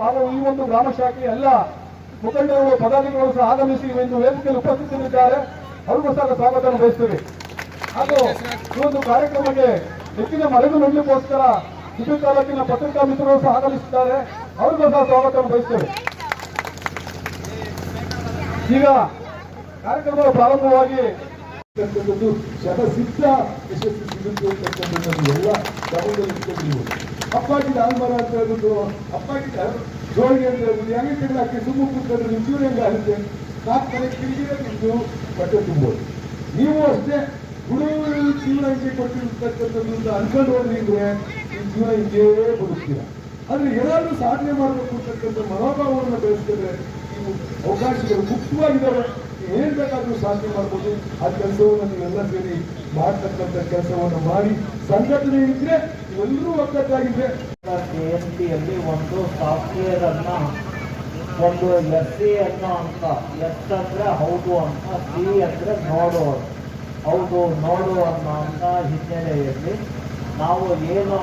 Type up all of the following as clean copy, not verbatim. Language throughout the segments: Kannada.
ಹಾಗೂ ಈ ಒಂದು ಗ್ರಾಮ ಶಾಖೆಯ ಎಲ್ಲ ಮುಖಂಡರು ಪದಾಧಿಕಾರಿಗಳು ಸಹ ಆಗಮಿಸಿ ಇಂದು ವೇದಿಕೆಯಲ್ಲಿ ಉಪಸ್ಥಿತರಿದ್ದಾರೆ. ಅವ್ರಿಗೂ ಸಹ ಸ್ವಾಗತವನ್ನು ಬಯಸ್ತೇವೆ. ಹಾಗೂ ಈ ಒಂದು ಕಾರ್ಯಕ್ರಮಕ್ಕೆ ಹೆಚ್ಚಿನ ಮರಳು ನೀಡಲಿಕ್ಕೋಸ್ಕರ ಚಿತ್ರದುರ್ಗ ತಾಲೂಕಿನ ಪತ್ರಿಕಾ ಮಿತ್ರರು ಸಹ ಆಗಮಿಸಿದ್ದಾರೆ. ಅವ್ರಿಗೂ ಸಹ ಸ್ವಾಗತವನ್ನು ಬಯಸ್ತೇವೆ. ಈಗ ಕಾರ್ಯಕ್ರಮ ಪ್ರಾರಂಭವಾಗಿ ಶತಸಿದ್ಧ ಯಶಸ್ಸು ಸಿಗುತ್ತೆ ಅಂತಕ್ಕಂಥದ್ದು ಎಲ್ಲ ಗಮನದಲ್ಲಿ ಅಪ್ಪಾಜಿ ಆಲ್ಮರ ಅಂತ ಹೇಳ್ಬಿಟ್ಟು ಅಪ್ಪಾಜಿ ಜೋಳಿಗೆ ಅಂತ ಹೇಳ್ಬಿಟ್ಟು ಹೆಂಗೆ ತಿನ್ನಕ್ಕೆ ಸುಮ್ಮ ಕೂತ್ಕೊಂಡ್ರೆ ನಿಮ್ಮ ಜೀವನ ಹೆಂಗಾಗುತ್ತೆ? 4 ಮನೆ ಕಿಡಿಗಿರ ನಿಮ್ದು ಬಟ್ಟೆ ತುಂಬೋದು. ನೀವು ಅಷ್ಟೇ ಹುಡುಗರು ಜೀವನ ಹಿಂಗೆ ಕೊಟ್ಟಿರ್ತಕ್ಕಂಥದ್ದು ಅನ್ಕೊಂಡು ಹೋದ್ರಿ ಅಂದ್ರೆ ನಿಮ್ಮ ಜೀವನ ಹಿಂಗೇ ಬದುಕ್ತೀರ. ಆದ್ರೆ ಏನಾದ್ರೂ ಸಾಧನೆ ಮಾಡಬೇಕು ಅಂತಕ್ಕಂಥ ಮನೋಭಾವವನ್ನು ಬೆಳೆಸಿದ್ರೆ ನೀವು ಅವಕಾಶಗಳು ಮುಕ್ತವಾಗಿದ್ದಾವೆ. ಏನ್ ಬೇಕಾದ್ರೂ ಸಾಧನೆ ಮಾಡ್ಬೋದು. ಆ ಕೆಲಸವನ್ನು ನೀವೆಲ್ಲ ಸೇರಿ ಮಾಡ್ತಕ್ಕಂಥ ಕೆಲಸವನ್ನು ಮಾಡಿ ಸಂಘಟನೆ ಇದ್ರೆ ಎಲ್ಲರೂ ಒಗ್ಗಟ್ಟಾಗಿದ್ರೆ KMPಯಲ್ಲಿ ಒಂದು ಸಾಫ್ಟ್ವೇರ್ ಅನ್ನ ಒಂದು SE ಅನ್ನೋ ಅಂತ S ಅಂದ್ರೆ ಹೌದು ಅಂತ, C ಅಂದ್ರೆ ನೋಡು, ಹೌದು ನೋಡು ಅನ್ನೋ ಹಿನ್ನೆಲೆಯಲ್ಲಿ ನಾವು ಏನು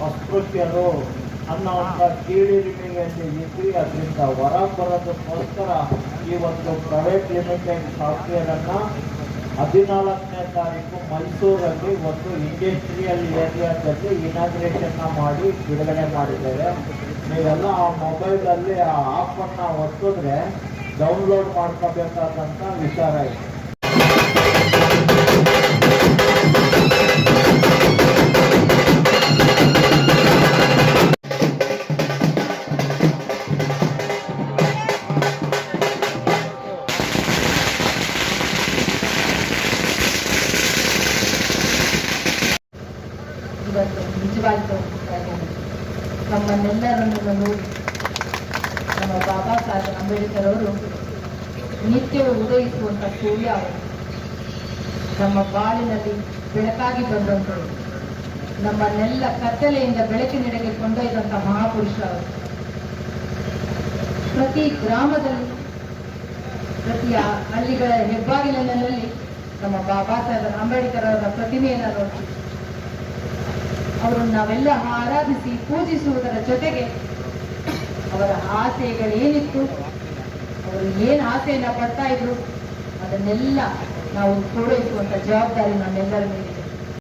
ಅಸ್ಪೃಶ್ಯರು ಅನ್ನೋಂಥ ಕೀಳಿರಿಮೆಯಲ್ಲಿ ಇದ್ವಿ. ಅದರಿಂದ ಹೊರ ಬರೋದಕ್ಕೋಸ್ಕರ ಈ ಒಂದು ಪ್ರೈವೇಟ್ ಲಿಮಿಟೆಡ್ ಸಾಫ್ಟ್ವೇರ್ ಅನ್ನ 14ನೇ ತಾರೀಕು ಮೈಸೂರಲ್ಲಿ ಒಂದು ಇಂಡಸ್ಟ್ರಿಯಲ್ ಏರಿಯಾದಲ್ಲಿ ಇನಾಗ್ರೇಷನ್ ಮಾಡಿ ಬಿಡುಗಡೆ ಮಾಡಿದ್ದೇವೆ. ನೀವೆಲ್ಲ ಆ ಮೊಬೈಲಲ್ಲಿ ಆ ಆ್ಯಪನ್ನು ಒತ್ತಿದ್ರೆ ಡೌನ್ಲೋಡ್ ಮಾಡ್ಕೋಬೇಕಾದಂಥ ವಿಚಾರ ಇದೆ. ಇವತ್ತು ನಿಜವಾಗ್ಲೂ ನಮ್ಮನ್ನೆಲ್ಲರನ್ನು ನೋಡಿ ನಮ್ಮ ಬಾಬಾ ಸಾಹೇಬ್ ಅಂಬೇಡ್ಕರ್ ಅವರು ನಿತ್ಯವೂ ಉದಯಿಸುವಂಥ ಸೂರ್ಯ ಅವರು, ನಮ್ಮ ಬಾಳಿನಲ್ಲಿ ಬೆಳಕಾಗಿ ಬಂದಂಥವರು, ನಮ್ಮನ್ನೆಲ್ಲ ಕತ್ತಲೆಯಿಂದ ಬೆಳಕಿನೆಡೆಗೆ ಕೊಂಡೊಯ್ದಂಥ ಮಹಾಪುರುಷ ಅವರು. ಪ್ರತಿ ಗ್ರಾಮದಲ್ಲಿ, ಪ್ರತಿ ಹಳ್ಳಿಗಳ ಹೆಬ್ಬಾಗಿಲಿನಲ್ಲಿ ನಮ್ಮ ಬಾಬಾ ಸಾಹೇಬ್ ಅಂಬೇಡ್ಕರ್ ಅವರ ಪ್ರತಿಮೆಯನ್ನು ನೋಡ್ತೀವಿ. ಅವರನ್ನು ನಾವೆಲ್ಲ ಆರಾಧಿಸಿ ಪೂಜಿಸುವುದರ ಜೊತೆಗೆ ಅವರ ಆಸೆಗಳೇನಿತ್ತು, ಅವರು ಏನು ಆಸೆಯನ್ನ ಪಡ್ತಾ ಇದ್ರು ಅದನ್ನೆಲ್ಲ ನಾವು ಪೂರೈಸುವಂತ ಜವಾಬ್ದಾರಿ ನಮ್ಮೆಲ್ಲರ ಮೇಲೆ.